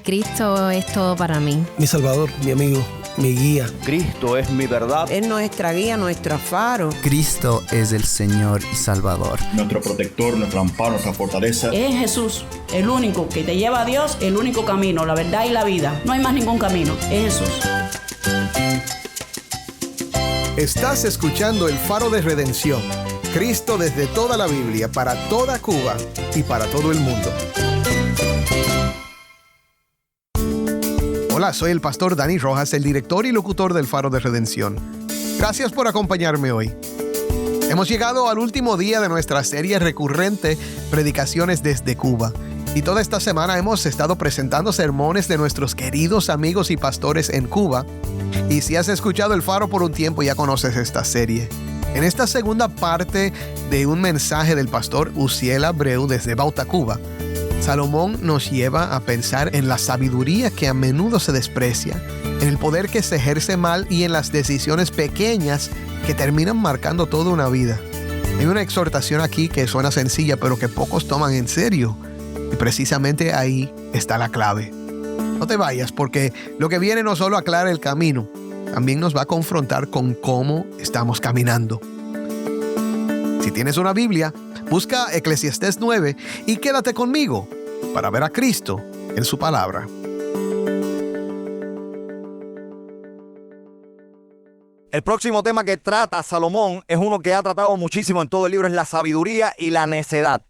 Cristo es todo para mí. Mi Salvador, mi amigo, mi guía. Cristo es mi verdad. Es nuestra guía, nuestro faro. Cristo es el Señor y Salvador. Nuestro protector, nuestro amparo, nuestra fortaleza. Es Jesús, el único que te lleva a Dios, el único camino, la verdad y la vida. No hay más ningún camino, es Jesús. Estás escuchando El Faro de Redención. Cristo desde toda la Biblia, para toda Cuba y para todo el mundo. Hola, soy el pastor Dani Rojas, el director y locutor del Faro de Redención. Gracias por acompañarme hoy. Hemos llegado al último día de nuestra serie recurrente Predicaciones desde Cuba. Y toda esta semana hemos estado presentando sermones de nuestros queridos amigos y pastores en Cuba. Y si has escuchado El Faro por un tiempo, ya conoces esta serie. En esta segunda parte de un mensaje del pastor Uziel Abreu desde Bauta, Cuba, Salomón nos lleva a pensar en la sabiduría que a menudo se desprecia, en el poder que se ejerce mal y en las decisiones pequeñas que terminan marcando toda una vida. Hay una exhortación aquí que suena sencilla, pero que pocos toman en serio. Y precisamente ahí está la clave. No te vayas, porque lo que viene no solo aclara el camino, también nos va a confrontar con cómo estamos caminando. Si tienes una Biblia, busca Eclesiastés 9 y quédate conmigo para ver a Cristo en su palabra. El próximo tema que trata Salomón es uno que ha tratado muchísimo en todo el libro, es la sabiduría y la necedad.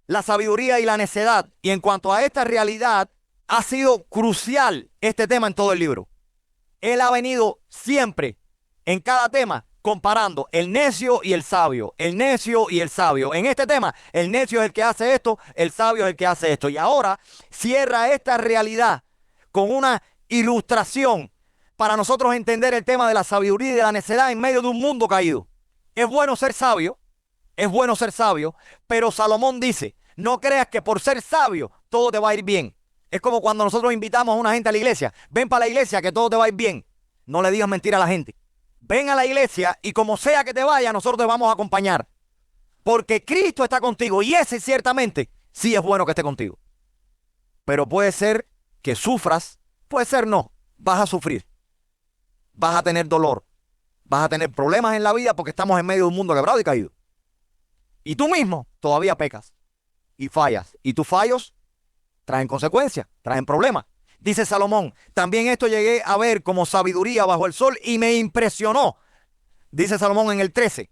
La sabiduría y la necedad. Y en cuanto a esta realidad, ha sido crucial este tema en todo el libro. Él ha venido siempre, en cada tema, comparando el necio y el sabio. El necio y el sabio. En este tema, el necio es el que hace esto, el sabio es el que hace esto. Y ahora cierra esta realidad con una ilustración para nosotros entender el tema de la sabiduría y de la necedad en medio de un mundo caído. Es bueno ser sabio, pero Salomón dice, no creas que por ser sabio todo te va a ir bien. Es como cuando nosotros invitamos a una gente a la iglesia. Ven para la iglesia que todo te va a ir bien. No le digas mentira a la gente. Ven a la iglesia y como sea que te vaya, nosotros te vamos a acompañar. Porque Cristo está contigo y ese ciertamente sí es bueno que esté contigo. Pero puede ser que sufras, puede ser no. Vas a sufrir. Vas a tener dolor. Vas a tener problemas en la vida porque estamos en medio de un mundo quebrado y caído. Y tú mismo todavía pecas y fallas. Y tus fallos traen consecuencias, traen problemas. Dice Salomón, también esto llegué a ver como sabiduría bajo el sol y me impresionó. Dice Salomón en el 13,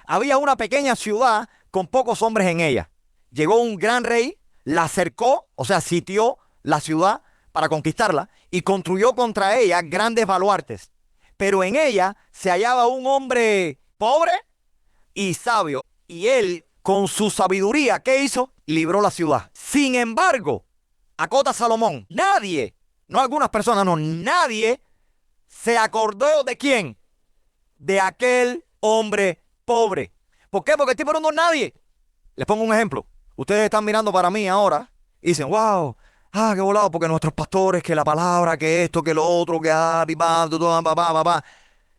había una pequeña ciudad con pocos hombres en ella. Llegó un gran rey, la cercó, o sea, sitió la ciudad para conquistarla y construyó contra ella grandes baluartes. Pero en ella se hallaba un hombre pobre y sabio. Y él, con su sabiduría, ¿qué hizo? Libró la ciudad. Sin embargo, acota Salomón, nadie, no algunas personas, no, nadie se acordó de quién, de aquel hombre pobre. ¿Por qué? Porque el tipo no es nadie. Les pongo un ejemplo. Ustedes están mirando para mí ahora y dicen, wow, qué volado, porque nuestros pastores, que la palabra, que esto, que lo otro, que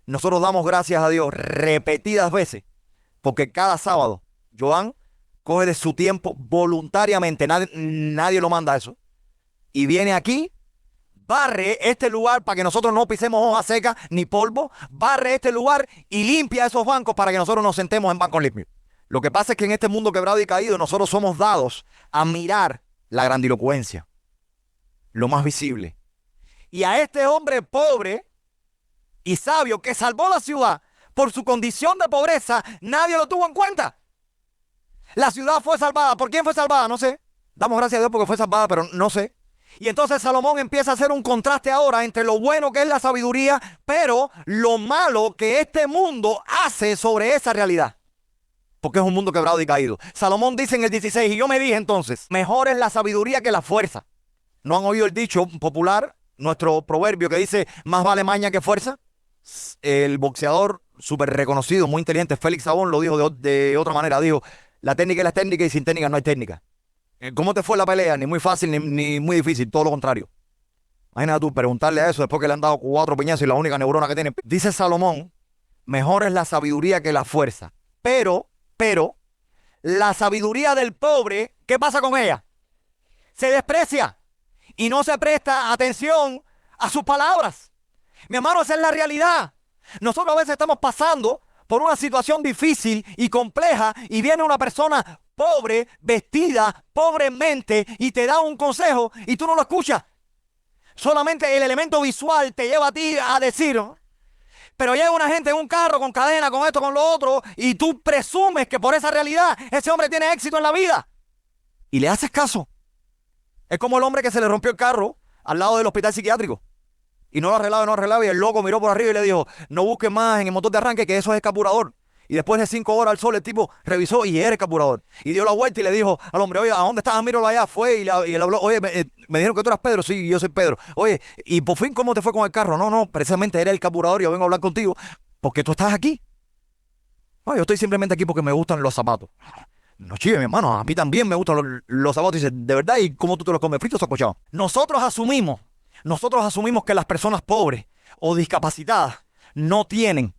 nosotros damos gracias a Dios repetidas veces, porque cada sábado Joan coge de su tiempo voluntariamente, nadie lo manda a eso, y viene aquí, barre este lugar para que nosotros no pisemos hoja seca ni polvo, barre este lugar y limpia esos bancos para que nosotros nos sentemos en bancos limpios. Lo que pasa es que en este mundo quebrado y caído nosotros somos dados a mirar la grandilocuencia, lo más visible. Y a este hombre pobre y sabio que salvó la ciudad por su condición de pobreza, nadie lo tuvo en cuenta. La ciudad fue salvada. ¿Por quién fue salvada? No sé. Damos gracias a Dios porque fue salvada, pero no sé. Y entonces Salomón empieza a hacer un contraste ahora entre lo bueno que es la sabiduría, pero lo malo que este mundo hace sobre esa realidad. Porque es un mundo quebrado y caído. Salomón dice en el 16, y yo me dije entonces, mejor es la sabiduría que la fuerza. ¿No han oído el dicho popular, nuestro proverbio que dice, más vale maña que fuerza? El boxeador súper reconocido, muy inteligente, Félix Savón, lo dijo de otra manera. Dijo, la técnica es la técnica y sin técnica no hay técnica. ¿Cómo te fue la pelea? Ni muy fácil ni muy difícil, todo lo contrario. Imagínate tú preguntarle a eso después que le han dado 4 piñazos y la única neurona que tiene. Dice Salomón, mejor es la sabiduría que la fuerza. Pero, la sabiduría del pobre, ¿qué pasa con ella? Se desprecia. y no se presta atención a sus palabras. Mi hermano, esa es la realidad. Nosotros a veces estamos pasando por una situación difícil y compleja y viene una persona pobre, vestida pobremente y te da un consejo y tú no lo escuchas. Solamente el elemento visual te lleva a ti a decir, ¿no? Pero llega una gente en un carro con cadena, con esto, con lo otro, y tú presumes que por esa realidad ese hombre tiene éxito en la vida. Y le haces caso. Es como el hombre que se le rompió el carro al lado del hospital psiquiátrico. Y no lo arreglaba, y el loco miró por arriba y le dijo, no busques más en el motor de arranque que eso es el carburador. Y después de 5 horas al sol, el tipo revisó y era el carburador. Y dio la vuelta y le dijo al hombre, oye, ¿a dónde estás? Míralo allá. Fue y él habló, oye, me dijeron que tú eras Pedro. Sí, yo soy Pedro. Oye, y por fin, ¿cómo te fue con el carro? No, precisamente era el carburador. Yo vengo a hablar contigo porque tú estás aquí. No, yo estoy simplemente aquí porque me gustan los zapatos. No, chive, mi hermano, a mí también me gustan los zapatos. Y dice, ¿de verdad? ¿Y cómo tú te los comes? ¿Fritos o cochados? Nosotros asumimos que las personas pobres o discapacitadas no tienen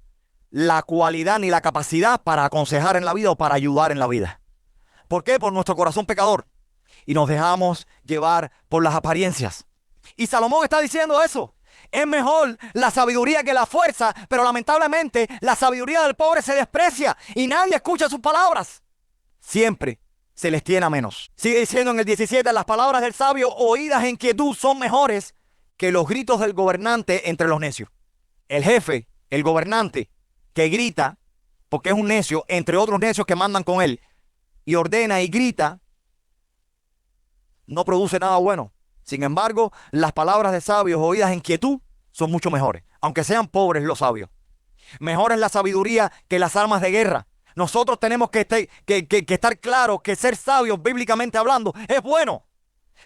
la cualidad ni la capacidad para aconsejar en la vida o para ayudar en la vida. ¿Por qué? Por nuestro corazón pecador. Y nos dejamos llevar por las apariencias. Y Salomón está diciendo eso. Es mejor la sabiduría que la fuerza, pero lamentablemente la sabiduría del pobre se desprecia y nadie escucha sus palabras. Siempre se les tiene a menos. Sigue diciendo en el 17, las palabras del sabio oídas en quietud son mejores que los gritos del gobernante entre los necios. El jefe, el gobernante, que grita, porque es un necio, entre otros necios que mandan con él, y ordena y grita, no produce nada bueno. Sin embargo, las palabras de sabios oídas en quietud son mucho mejores, aunque sean pobres los sabios. Mejor es la sabiduría que las armas de guerra. Nosotros tenemos que estar claros que ser sabios, bíblicamente hablando, es bueno.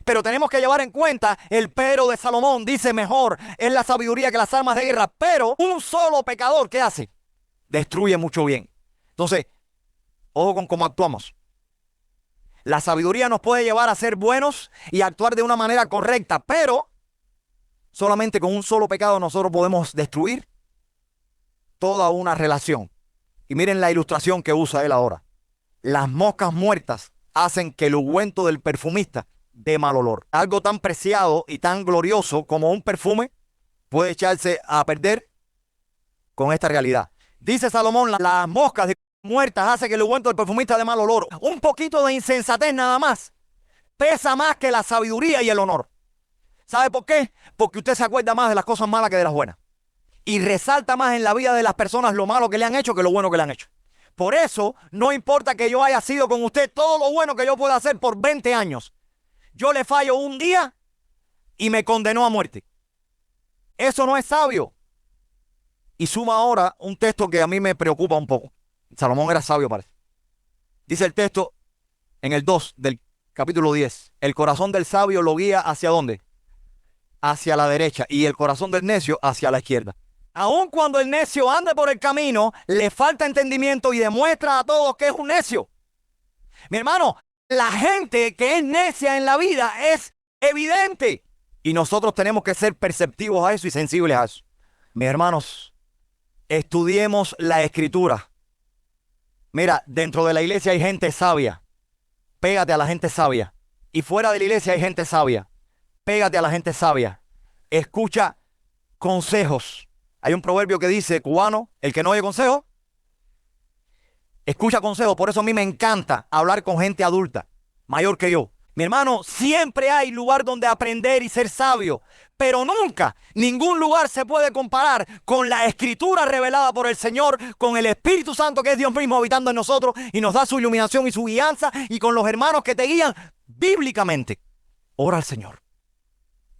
Pero tenemos que llevar en cuenta el pero de Salomón. Dice, mejor es la sabiduría que las armas de guerra. Pero un solo pecador, ¿qué hace? Destruye mucho bien. Entonces, ojo con cómo actuamos. La sabiduría nos puede llevar a ser buenos y actuar de una manera correcta, pero solamente con un solo pecado nosotros podemos destruir toda una relación. Y miren la ilustración que usa él ahora. Las moscas muertas hacen que el ungüento del perfumista dé mal olor. Algo tan preciado y tan glorioso como un perfume puede echarse a perder con esta realidad. Dice Salomón, las moscas muertas hacen que el ungüento del perfumista dé mal olor. Un poquito de insensatez nada más pesa más que la sabiduría y el honor. ¿Sabe por qué? Porque usted se acuerda más de las cosas malas que de las buenas. Y resalta más en la vida de las personas lo malo que le han hecho que lo bueno que le han hecho. Por eso, no importa que yo haya sido con usted todo lo bueno que yo pueda hacer por 20 años. Yo le fallo un día y me condenó a muerte. Eso no es sabio. Y suma ahora un texto que a mí me preocupa un poco. Salomón era sabio, parece. Dice el texto en el 2 del capítulo 10. El corazón del sabio lo guía ¿hacia dónde? Hacia la derecha. Y el corazón del necio hacia la izquierda. Aun cuando el necio ande por el camino, le falta entendimiento y demuestra a todos que es un necio. Mi hermano, la gente que es necia en la vida es evidente. Y nosotros tenemos que ser perceptivos a eso y sensibles a eso. Mis hermanos, estudiemos la escritura. Mira, dentro de la iglesia hay gente sabia. Pégate a la gente sabia. Y fuera de la iglesia hay gente sabia. Pégate a la gente sabia. Escucha consejos. Hay un proverbio que dice, cubano, el que no oye consejo, escucha consejos. Por eso a mí me encanta hablar con gente adulta, mayor que yo. Mi hermano, siempre hay lugar donde aprender y ser sabio, pero nunca, ningún lugar se puede comparar con la escritura revelada por el Señor, con el Espíritu Santo que es Dios mismo habitando en nosotros y nos da su iluminación y su guianza, y con los hermanos que te guían bíblicamente. Ora al Señor,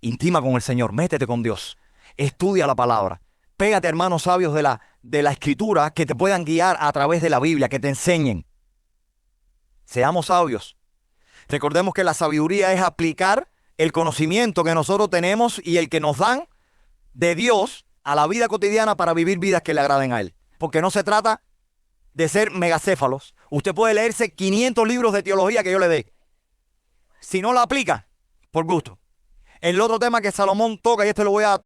intima con el Señor, métete con Dios, estudia la palabra. Pégate a hermanos sabios de la escritura que te puedan guiar a través de la Biblia, que te enseñen. Seamos sabios. Recordemos que la sabiduría es aplicar el conocimiento que nosotros tenemos y el que nos dan de Dios a la vida cotidiana para vivir vidas que le agraden a Él. Porque no se trata de ser megacéfalos. Usted puede leerse 500 libros de teología que yo le dé. Si no la aplica, por gusto. El otro tema que Salomón toca, y este lo voy a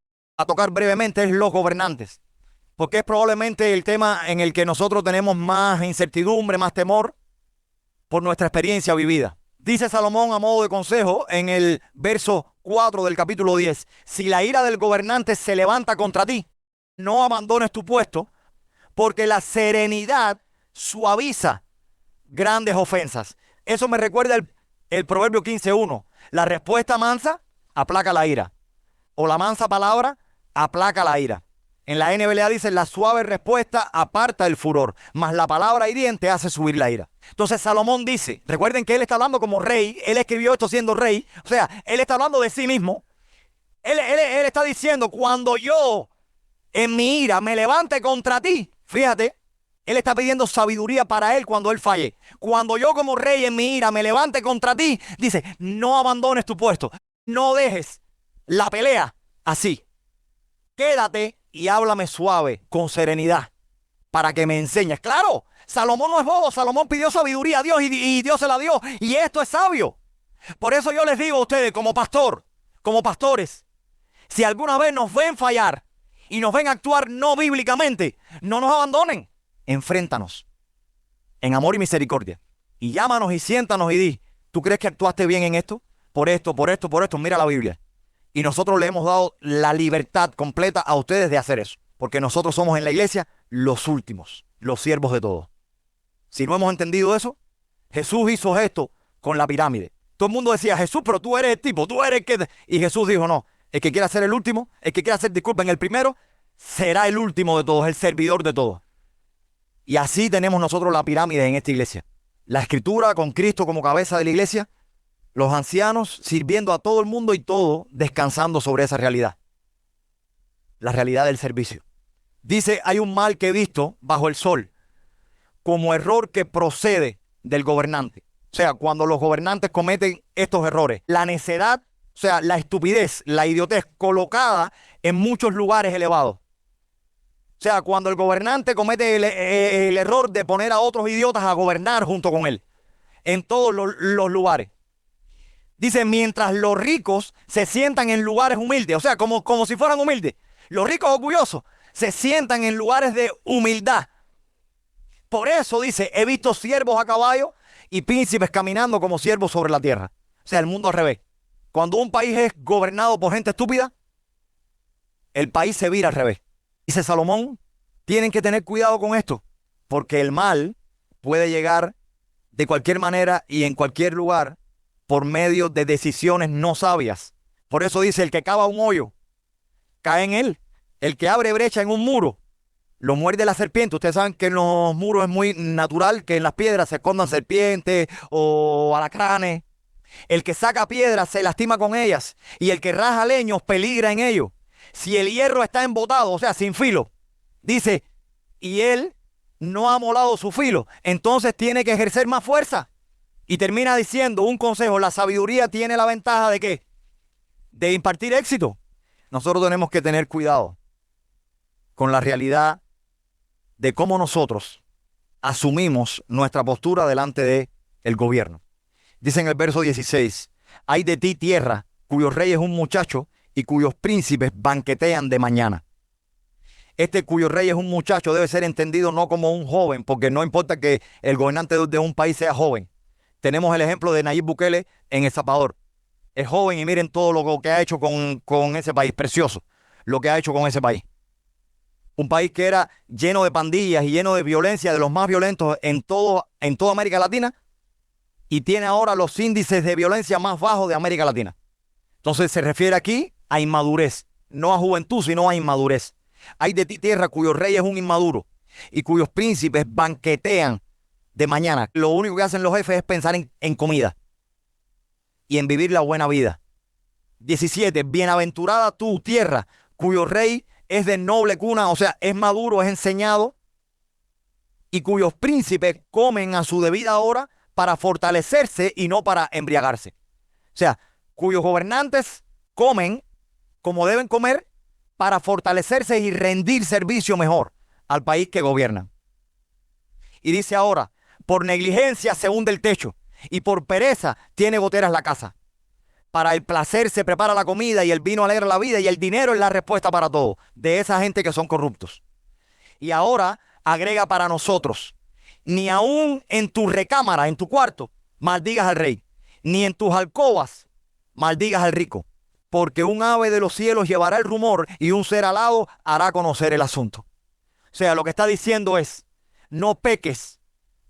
tocar brevemente, es los gobernantes, porque es probablemente el tema en el que nosotros tenemos más incertidumbre, más temor por nuestra experiencia vivida. Dice Salomón a modo de consejo en el verso 4 del capítulo 10. Si la ira del gobernante se levanta contra ti, no abandones tu puesto, porque la serenidad suaviza grandes ofensas. Eso me recuerda el Proverbio 15:1. La respuesta mansa aplaca la ira, o la mansa palabra aplaca la ira. En la NBLA dice, la suave respuesta aparta el furor, mas la palabra hiriente hace subir la ira. Entonces Salomón dice, recuerden que él está hablando como rey, él escribió esto siendo rey, o sea, él está hablando de sí mismo. Él está diciendo, cuando yo en mi ira me levante contra ti, fíjate, él está pidiendo sabiduría para él cuando él falle. Cuando yo como rey en mi ira me levante contra ti, dice, no abandones tu puesto, no dejes la pelea así. Quédate y háblame suave, con serenidad, para que me enseñes. Claro, Salomón no es bobo, Salomón pidió sabiduría a Dios y Dios se la dio. Y esto es sabio. Por eso yo les digo a ustedes, como pastor, como pastores, si alguna vez nos ven fallar y nos ven actuar no bíblicamente, no nos abandonen. Enfréntanos en amor y misericordia. Y llámanos y siéntanos y di, ¿tú crees que actuaste bien en esto? Por esto, por esto, por esto. Mira la Biblia. Y nosotros le hemos dado la libertad completa a ustedes de hacer eso. Porque nosotros somos en la iglesia los últimos, los siervos de todos. Si no hemos entendido eso, Jesús hizo esto con la pirámide. Todo el mundo decía, Jesús, pero tú eres el tipo, tú eres el que... Y Jesús dijo, no, el que quiera ser el último, el que quiera hacer, disculpen, el primero, será el último de todos, el servidor de todos. Y así tenemos nosotros la pirámide en esta iglesia. La escritura con Cristo como cabeza de la iglesia, los ancianos sirviendo a todo el mundo y todo descansando sobre esa realidad. La realidad del servicio. Dice, hay un mal que he visto bajo el sol, como error que procede del gobernante. O sea, cuando los gobernantes cometen estos errores, la necedad, o sea, la estupidez, la idiotez colocada en muchos lugares elevados. O sea, cuando el gobernante comete el error de poner a otros idiotas a gobernar junto con él, en todos los lugares. Dice, mientras los ricos se sientan en lugares humildes, o sea, como si fueran humildes. Los ricos orgullosos se sientan en lugares de humildad. Por eso dice, he visto siervos a caballo y príncipes caminando como siervos sobre la tierra. O sea, el mundo al revés. Cuando un país es gobernado por gente estúpida, el país se vira al revés. Dice Salomón, tienen que tener cuidado con esto, porque el mal puede llegar de cualquier manera y en cualquier lugar por medio de decisiones no sabias. Por eso dice, el que cava un hoyo, cae en él. El que abre brecha en un muro, lo muerde la serpiente. Ustedes saben que en los muros es muy natural que en las piedras se escondan serpientes o alacranes. El que saca piedras se lastima con ellas, y el que raja leños peligra en ellos. Si el hierro está embotado, o sea, sin filo, dice, y él no ha amolado su filo, entonces tiene que ejercer más fuerza. Y termina diciendo un consejo, la sabiduría tiene la ventaja de ¿qué? De impartir éxito. Nosotros tenemos que tener cuidado con la realidad de cómo nosotros asumimos nuestra postura delante del gobierno. Dice en el verso 16, hay de ti tierra, cuyo rey es un muchacho y cuyos príncipes banquetean de mañana. Este cuyo rey es un muchacho debe ser entendido no como un joven, porque no importa que el gobernante de un país sea joven. Tenemos el ejemplo de Nayib Bukele en El Salvador. Es joven y miren todo lo que ha hecho con ese país, precioso, lo que ha hecho con ese país. Un país que era lleno de pandillas y lleno de violencia, de los más violentos en toda América Latina, y tiene ahora los índices de violencia más bajos de América Latina. Entonces se refiere aquí a inmadurez, no a juventud, sino a inmadurez. Hay de ti tierra cuyo rey es un inmaduro y cuyos príncipes banquetean de mañana. Lo único que hacen los jefes es pensar en comida y en vivir la buena vida. 17. Bienaventurada tu tierra, cuyo rey es de noble cuna, o sea, es maduro, es enseñado, y cuyos príncipes comen a su debida hora para fortalecerse y no para embriagarse. O sea, cuyos gobernantes comen como deben comer para fortalecerse y rendir servicio mejor al país que gobiernan. Y dice ahora, por negligencia se hunde el techo y por pereza tiene goteras la casa. Para el placer se prepara la comida y el vino alegra la vida y el dinero es la respuesta para todo, de esa gente que son corruptos. Y ahora agrega para nosotros, ni aún en tu recámara, en tu cuarto, maldigas al rey, ni en tus alcobas maldigas al rico, porque un ave de los cielos llevará el rumor y un ser alado hará conocer el asunto. O sea, lo que está diciendo es, no peques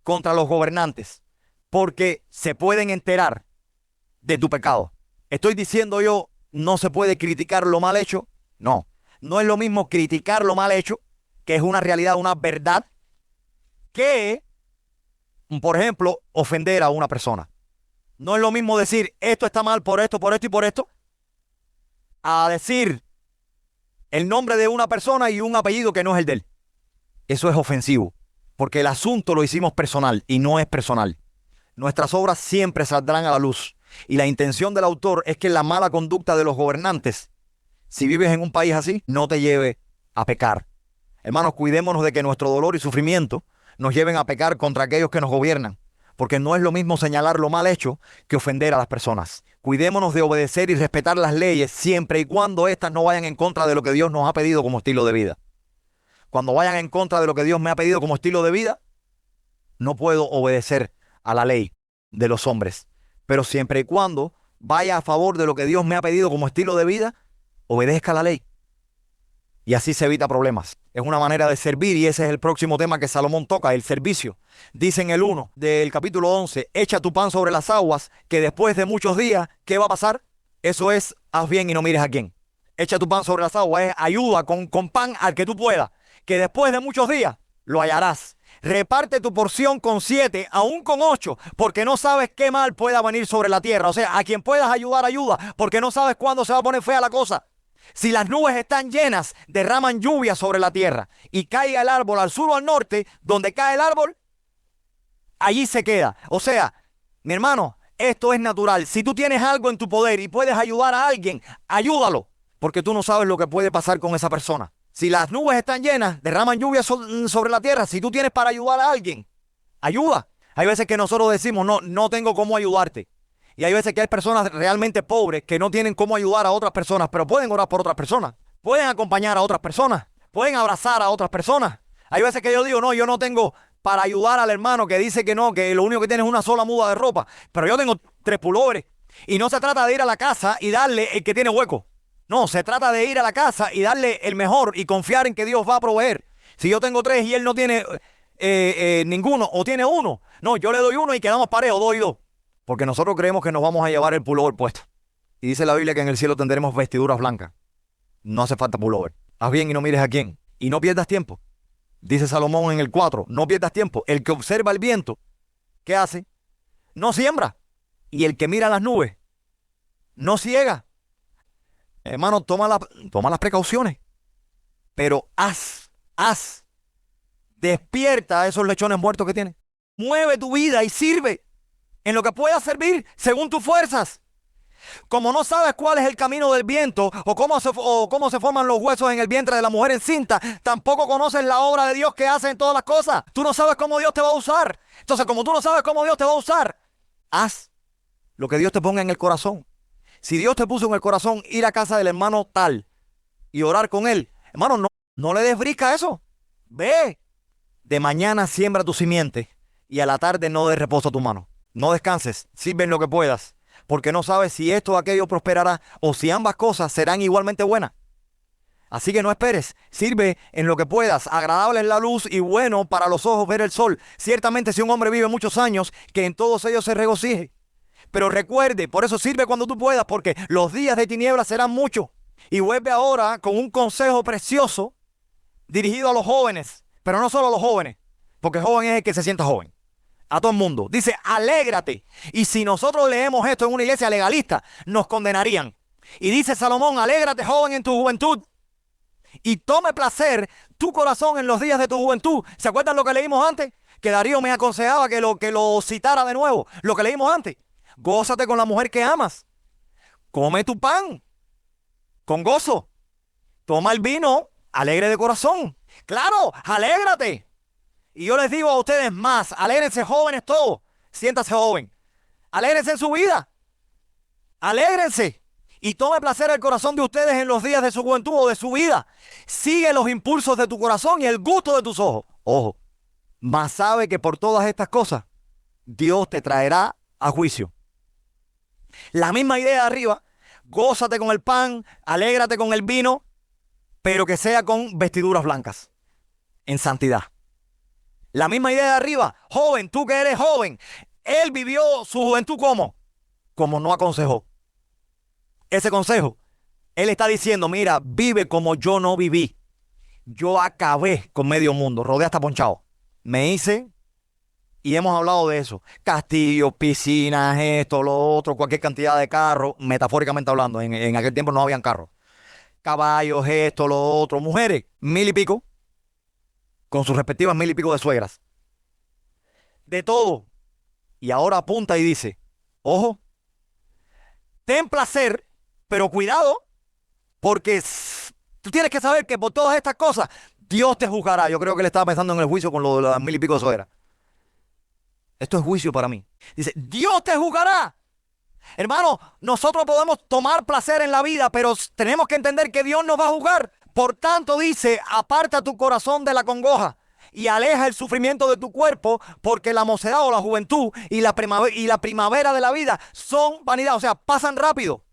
contra los gobernantes, porque se pueden enterar de tu pecado. Estoy diciendo yo, no se puede criticar lo mal hecho. No, no es lo mismo criticar lo mal hecho, que es una realidad, una verdad, que, por ejemplo, ofender a una persona. No es lo mismo decir, esto está mal por esto y por esto, a decir el nombre de una persona y un apellido que no es el de él. Eso es ofensivo, porque el asunto lo hicimos personal y no es personal. Nuestras obras siempre saldrán a la luz. Y la intención del autor es que la mala conducta de los gobernantes, si vives en un país así, no te lleve a pecar. Hermanos, cuidémonos de que nuestro dolor y sufrimiento nos lleven a pecar contra aquellos que nos gobiernan, porque no es lo mismo señalar lo mal hecho que ofender a las personas. Cuidémonos de obedecer y respetar las leyes siempre y cuando éstas no vayan en contra de lo que Dios nos ha pedido como estilo de vida. Cuando vayan en contra de lo que Dios me ha pedido como estilo de vida, no puedo obedecer a la ley de los hombres. Pero siempre y cuando vaya a favor de lo que Dios me ha pedido como estilo de vida, obedezca la ley. Y así se evita problemas. Es una manera de servir y ese es el próximo tema que Salomón toca, el servicio. Dice en el 1 del capítulo 11, echa tu pan sobre las aguas, que después de muchos días, ¿qué va a pasar? Eso es, haz bien y no mires a quién. Echa tu pan sobre las aguas, es ayuda con pan al que tú puedas, que después de muchos días lo hallarás. Reparte tu porción con 7, aún con 8, porque no sabes qué mal pueda venir sobre la tierra. O sea, a quien puedas ayudar, ayuda, porque no sabes cuándo se va a poner fea la cosa. Si las nubes están llenas, derraman lluvia sobre la tierra y caiga el árbol al sur o al norte, donde cae el árbol, allí se queda. O sea, mi hermano, esto es natural. Si tú tienes algo en tu poder y puedes ayudar a alguien, ayúdalo, porque tú no sabes lo que puede pasar con esa persona. Si las nubes están llenas, derraman lluvia sobre la tierra. Si tú tienes para ayudar a alguien, ayuda. Hay veces que nosotros decimos, no tengo cómo ayudarte. Y hay veces que hay personas realmente pobres que no tienen cómo ayudar a otras personas, pero pueden orar por otras personas. Pueden acompañar a otras personas. Pueden abrazar a otras personas. Hay veces que yo digo, no, yo no tengo para ayudar al hermano que dice que no, que lo único que tiene es una sola muda de ropa. Pero yo tengo 3 pulóveres. Y no se trata de ir a la casa y darle el que tiene hueco. No, se trata de ir a la casa y darle el mejor y confiar en que Dios va a proveer. Si yo tengo 3 y él no tiene ninguno o tiene 1, no, yo le doy 1 y quedamos parejos, 2 y 2. Porque nosotros creemos que nos vamos a llevar el pullover puesto. Y dice la Biblia que en el cielo tendremos vestiduras blancas. No hace falta pullover. Haz bien y no mires a quién. Y no pierdas tiempo. Dice Salomón en el 4, no pierdas tiempo. El que observa el viento, ¿qué hace? No siembra. Y el que mira las nubes, no ciega. Hermano, toma las precauciones. Pero haz. Despierta a esos lechones muertos que tienes. Mueve tu vida y sirve en lo que puedas servir según tus fuerzas. Como no sabes cuál es el camino del viento o cómo se forman los huesos en el vientre de la mujer encinta, tampoco conoces la obra de Dios que hace en todas las cosas. Tú no sabes cómo Dios te va a usar. Entonces, como tú no sabes cómo Dios te va a usar, haz lo que Dios te ponga en el corazón. Si Dios te puso en el corazón ir a casa del hermano tal y orar con él, hermano, no le des brisca a eso. Ve. De mañana siembra tu simiente y a la tarde no des reposo a tu mano. No descanses, sirve en lo que puedas, porque no sabes si esto o aquello prosperará o si ambas cosas serán igualmente buenas. Así que no esperes, sirve en lo que puedas, agradable es la luz y bueno para los ojos ver el sol. Ciertamente si un hombre vive muchos años, que en todos ellos se regocije. Pero recuerde, por eso sirve cuando tú puedas, porque los días de tinieblas serán muchos. Y vuelve ahora con un consejo precioso dirigido a los jóvenes, pero no solo a los jóvenes, porque joven es el que se sienta joven. A todo el mundo. Dice, alégrate. Y si nosotros leemos esto en una iglesia legalista, nos condenarían. Y dice Salomón, alégrate joven en tu juventud. Y tome placer tu corazón en los días de tu juventud. ¿Se acuerdan lo que leímos antes? Que Darío me aconsejaba que lo citara de nuevo. Lo que leímos antes. Gózate con la mujer que amas. Come tu pan con gozo. Toma el vino alegre de corazón. Claro, alégrate. Y yo les digo a ustedes más, alégrense jóvenes todos, siéntase joven, alégrense en su vida, alégrense y tome placer el corazón de ustedes en los días de su juventud o de su vida. Sigue los impulsos de tu corazón y el gusto de tus ojos. Ojo, mas sabe que por todas estas cosas Dios te traerá a juicio. La misma idea de arriba gózate con el pan, alégrate con el vino, pero que sea con vestiduras blancas, en santidad. La misma idea de arriba. Joven, tú que eres joven. Él vivió su juventud como no aconsejó. Ese consejo, él está diciendo, mira, vive como yo no viví. Yo acabé con medio mundo, rodé hasta ponchado. Me hice, y hemos hablado de eso, castillos, piscinas, esto, lo otro, cualquier cantidad de carros, metafóricamente hablando, en aquel tiempo no habían carros. Caballos, esto, lo otro, mujeres, 1000 y pico, con sus respectivas 1000 y pico de suegras. De todo. Y ahora apunta y dice, ojo, ten placer, pero cuidado, porque tú tienes que saber que por todas estas cosas, Dios te juzgará. Yo creo que él estaba pensando en el juicio con lo de las 1000 y pico de suegras. Esto es juicio para mí. Dice, Dios te juzgará. Hermano, nosotros podemos tomar placer en la vida, pero tenemos que entender que Dios nos va a juzgar. Por tanto, dice, aparta tu corazón de la congoja y aleja el sufrimiento de tu cuerpo, porque la mocedad o la juventud y la primavera de la vida son vanidad, o sea, pasan rápido.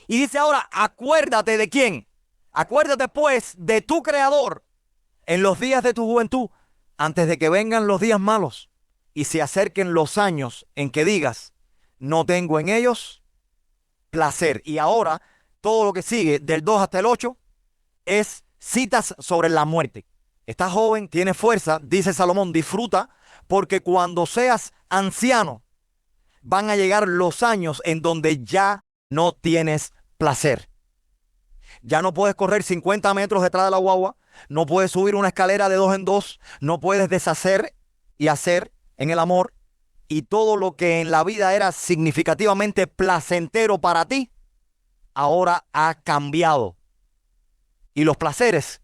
Y dice ahora, acuérdate de quién. Acuérdate pues de tu Creador en los días de tu juventud, antes de que vengan los días malos y se acerquen los años en que digas, no tengo en ellos placer. Y ahora, todo lo que sigue del 2 hasta el 8 es citas sobre la muerte. Estás joven, tienes fuerza, dice Salomón, disfruta, porque cuando seas anciano, van a llegar los años en donde ya no tienes placer. Ya no puedes correr 50 metros detrás de la guagua, no puedes subir una escalera de 2 en 2, no puedes deshacer y hacer en el amor, y todo lo que en la vida era significativamente placentero para ti, ahora ha cambiado. Y los placeres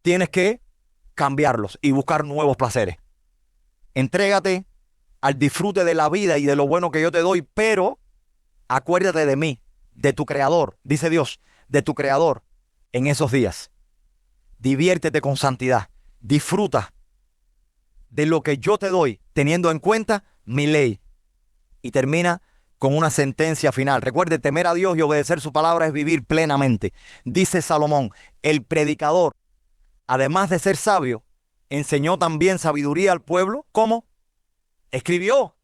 tienes que cambiarlos y buscar nuevos placeres. Entrégate al disfrute de la vida y de lo bueno que yo te doy, pero acuérdate de mí, de tu Creador, dice Dios, de tu Creador en esos días. Diviértete con santidad, disfruta de lo que yo te doy, teniendo en cuenta mi ley. Y termina con una sentencia final. Recuerde, temer a Dios y obedecer su palabra es vivir plenamente. Dice Salomón, el predicador, además de ser sabio, enseñó también sabiduría al pueblo. ¿Cómo? Escribió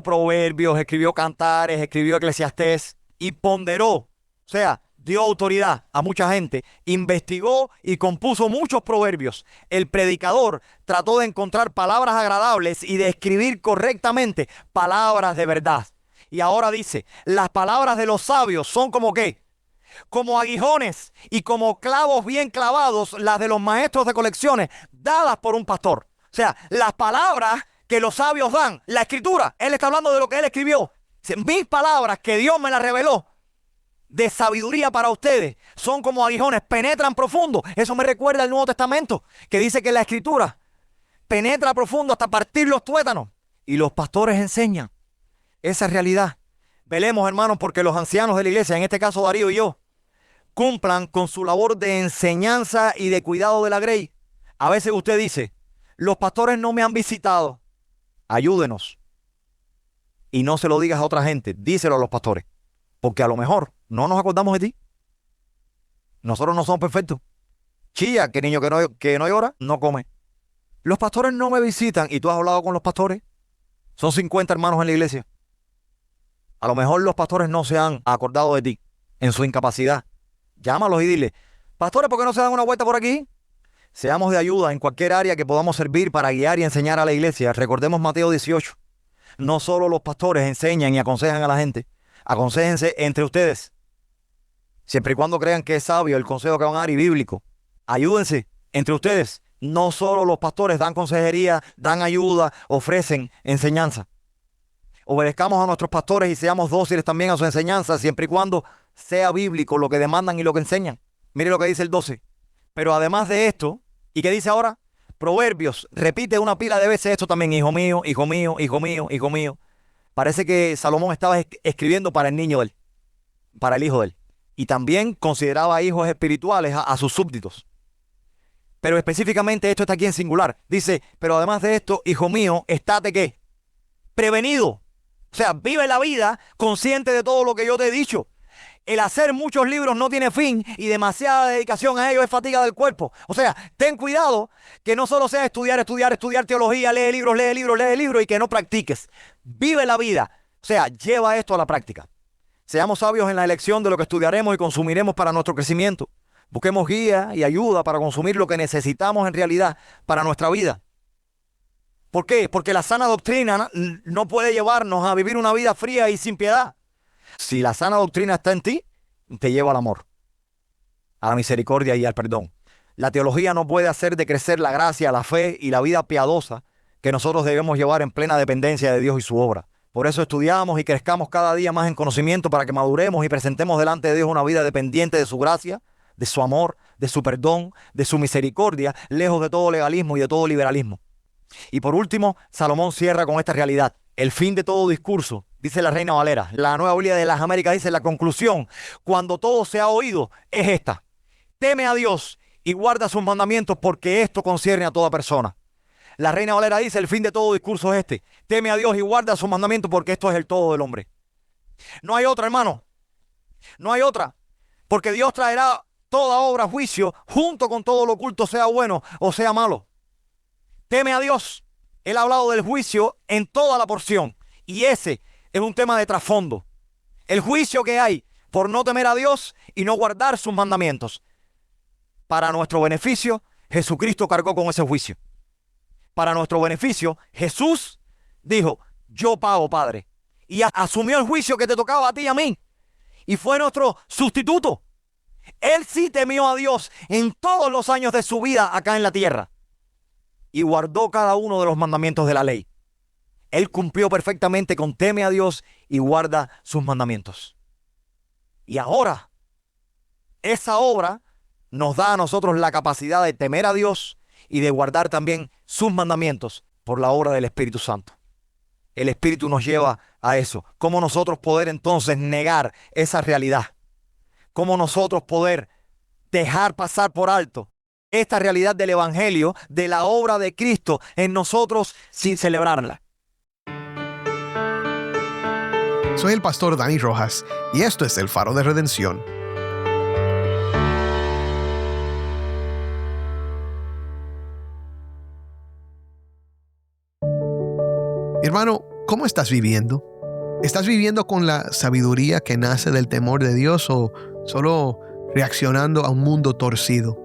Proverbios, escribió Cantares, escribió Eclesiastés y ponderó, o sea, dio autoridad a mucha gente, investigó y compuso muchos proverbios. El predicador trató de encontrar palabras agradables y de escribir correctamente palabras de verdad. Y ahora dice, las palabras de los sabios son como ¿qué? Como aguijones y como clavos bien clavados, las de los maestros de colecciones dadas por un pastor. O sea, las palabras que los sabios dan, la escritura, él está hablando de lo que él escribió. Mis palabras que Dios me las reveló de sabiduría para ustedes son como aguijones, penetran profundo. Eso me recuerda al Nuevo Testamento, que dice que la escritura penetra profundo hasta partir los tuétanos. Y los pastores enseñan esa realidad. Velemos, hermanos, porque los ancianos de la iglesia, en este caso Darío y yo, cumplan con su labor de enseñanza y de cuidado de la grey. A veces usted dice, los pastores no me han visitado. Ayúdenos. Y no se lo digas a otra gente, díselo a los pastores. Porque a lo mejor no nos acordamos de ti. Nosotros no somos perfectos. Chilla, que niño que no llora, no come. Los pastores no me visitan. ¿Y tú has hablado con los pastores? Son 50 hermanos en la iglesia. A lo mejor los pastores no se han acordado de ti en su incapacidad. Llámalos y dile, pastores, ¿por qué no se dan una vuelta por aquí? Seamos de ayuda en cualquier área que podamos servir para guiar y enseñar a la iglesia. Recordemos Mateo 18. No solo los pastores enseñan y aconsejan a la gente. Aconséjense entre ustedes. Siempre y cuando crean que es sabio el consejo que van a dar y bíblico. Ayúdense entre ustedes. No solo los pastores dan consejería, dan ayuda, ofrecen enseñanza. Obedezcamos a nuestros pastores y seamos dóciles también a su enseñanza, siempre y cuando sea bíblico lo que demandan y lo que enseñan. Mire lo que dice el 12. Pero además de esto, ¿y qué dice ahora? Proverbios, repite una pila de veces esto también, hijo mío, hijo mío, hijo mío, hijo mío. Parece que Salomón estaba escribiendo para el niño de él, para el hijo de él. Y también consideraba hijos espirituales a sus súbditos. Pero específicamente esto está aquí en singular. Dice, pero además de esto, hijo mío, estate ¿qué? Prevenido. O sea, vive la vida consciente de todo lo que yo te he dicho. El hacer muchos libros no tiene fin y demasiada dedicación a ellos es fatiga del cuerpo. O sea, ten cuidado que no solo sea estudiar teología, lee libros y que no practiques. Vive la vida. O sea, lleva esto a la práctica. Seamos sabios en la elección de lo que estudiaremos y consumiremos para nuestro crecimiento. Busquemos guía y ayuda para consumir lo que necesitamos en realidad para nuestra vida. ¿Por qué? Porque la sana doctrina no puede llevarnos a vivir una vida fría y sin piedad. Si la sana doctrina está en ti, te lleva al amor, a la misericordia y al perdón. La teología no puede hacer decrecer la gracia, la fe y la vida piadosa que nosotros debemos llevar en plena dependencia de Dios y su obra. Por eso estudiamos y crezcamos cada día más en conocimiento para que maduremos y presentemos delante de Dios una vida dependiente de su gracia, de su amor, de su perdón, de su misericordia, lejos de todo legalismo y de todo liberalismo. Y por último, Salomón cierra con esta realidad. El fin de todo discurso, dice la Reina Valera, la Nueva Biblia de las Américas dice la conclusión, cuando todo se ha oído, es esta. Teme a Dios y guarda sus mandamientos porque esto concierne a toda persona. La Reina Valera dice, el fin de todo discurso es este. Teme a Dios y guarda sus mandamientos porque esto es el todo del hombre. No hay otra, hermano. No hay otra. Porque Dios traerá toda obra a juicio junto con todo lo oculto, sea bueno o sea malo. Teme a Dios. Él ha hablado del juicio en toda la porción. Y ese es un tema de trasfondo. El juicio que hay por no temer a Dios y no guardar sus mandamientos. Para nuestro beneficio, Jesucristo cargó con ese juicio. Para nuestro beneficio, Jesús dijo, yo pago, Padre. Y asumió el juicio que te tocaba a ti y a mí. Y fue nuestro sustituto. Él sí temió a Dios en todos los años de su vida acá en la tierra. Y guardó cada uno de los mandamientos de la ley. Él cumplió perfectamente con teme a Dios y guarda sus mandamientos. Y ahora, esa obra nos da a nosotros la capacidad de temer a Dios y de guardar también sus mandamientos por la obra del Espíritu Santo. El Espíritu nos lleva a eso. ¿Cómo nosotros poder entonces negar esa realidad? ¿Cómo nosotros poder dejar pasar por alto esta realidad del Evangelio, de la obra de Cristo en nosotros sin celebrarla? Soy el pastor Dani Rojas y esto es el Faro de Redención. Hermano, ¿cómo estás viviendo? ¿Estás viviendo con la sabiduría que nace del temor de Dios o solo reaccionando a un mundo torcido?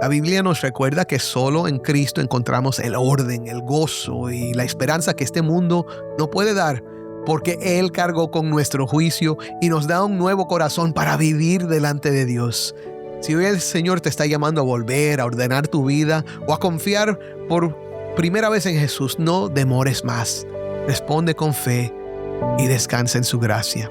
La Biblia nos recuerda que solo en Cristo encontramos el orden, el gozo y la esperanza que este mundo no puede dar, porque Él cargó con nuestro juicio y nos da un nuevo corazón para vivir delante de Dios. Si hoy el Señor te está llamando a volver, a ordenar tu vida o a confiar por primera vez en Jesús, no demores más. Responde con fe y descansa en su gracia.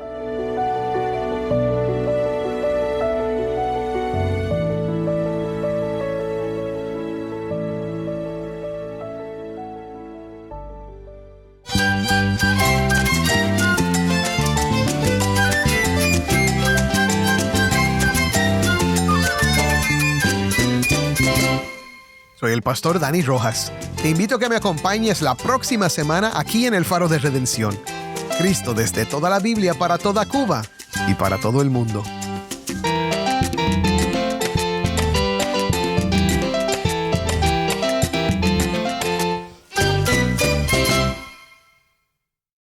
Soy el pastor Dani Rojas. Te invito a que me acompañes la próxima semana aquí en el Faro de Redención. Cristo desde toda la Biblia para toda Cuba y para todo el mundo.